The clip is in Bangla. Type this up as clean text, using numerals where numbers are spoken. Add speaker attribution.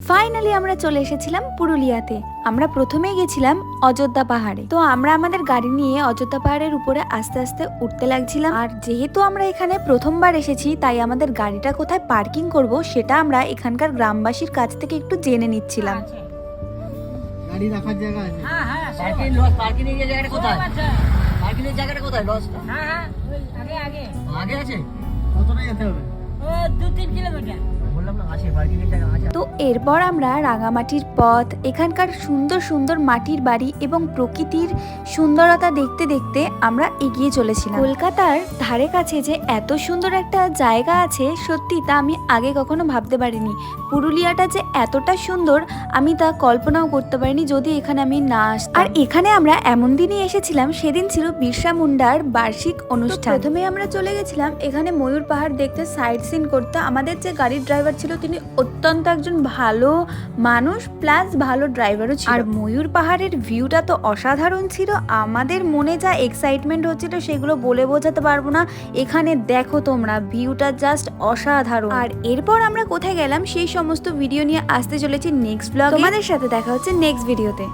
Speaker 1: ফাইনালি আমরা চলে এসেছিলাম পুরুলিয়াতে। আমরা প্রথমেই গেছিলাম অযোধ্যা পাহাড়ে। তো আমরা আমাদের গাড়ি নিয়ে অযোধ্যা পাহাড়ের উপরে আস্তে আস্তে উঠতে লাগছিলাম। আর যেহেতু আমরা এখানে প্রথমবার এসেছি, তাই আমাদের গাড়িটা কোথায় পার্কিং করব সেটা আমরা এখানকার গ্রামবাসীর কাছ থেকে একটু জেনে নিচ্ছিলাম।
Speaker 2: গাড়ি রাখার জায়গা আছে?
Speaker 3: হ্যাঁ হ্যাঁ
Speaker 2: পার্কিং এর জায়গাটা কোথায়? পার্কিং এর জায়গাটা কোথায়? লসটা
Speaker 3: হ্যাঁ হ্যাঁ ওই আগে আগে
Speaker 2: আগে আছে? কতটা যেতে হবে?
Speaker 3: ও 2-3 কিলোমিটার।
Speaker 2: বললাম না আছে, পার্কিং এর জায়গা আছে।
Speaker 1: তো এরপর আমরা রাঙামাটির পথ, এখানকার সুন্দর সুন্দর মাটির বাড়ি এবং প্রকৃতির সুন্দরতা দেখতে দেখতে আমরা এগিয়ে চলেছিলাম। কলকাতার ধারে কাছে যে এত সুন্দর একটা জায়গা আছে, সত্যি তা আমি আগে কখনো ভাবতে পারিনি। পুরুলিয়াটা যে এতটা সুন্দর আমি তা কল্পনাও করতে পারিনি যদি এখানে আমি না আসতাম। আর এখানে আমরা এমন দিনই এসেছিলাম, সেদিন ছিল বিরসা মুন্ডার বার্ষিক অনুষ্ঠান। প্রথমে আমরা চলে গেছিলাম এখানে ময়ূর পাহাড় দেখতে, সাইট সিন করতে। আমাদের যে গাড়ির ড্রাইভার ছিল তিনি অত্যন্ত একজন ভালো মানুষ প্লাস ভালো ড্রাইভারও ছিল। আর ময়ূর পাহাড়ের ভিউটা তো অসাধারণ ছিল। আমাদের মনে যা এক্সাইটমেন্ট হচ্ছিল সেগুলো বলে বোঝাতে পারবো না। এখানে দেখো তোমরা, ভিউটা জাস্ট অসাধারণ। আর এরপর আমরা কোথায় গেলাম সেই সমস্ত ভিডিও নিয়ে আসতে চলেছি নেক্সট ব্লগে। তোমাদের সাথে দেখা হচ্ছে নেক্সট ভিডিওতে।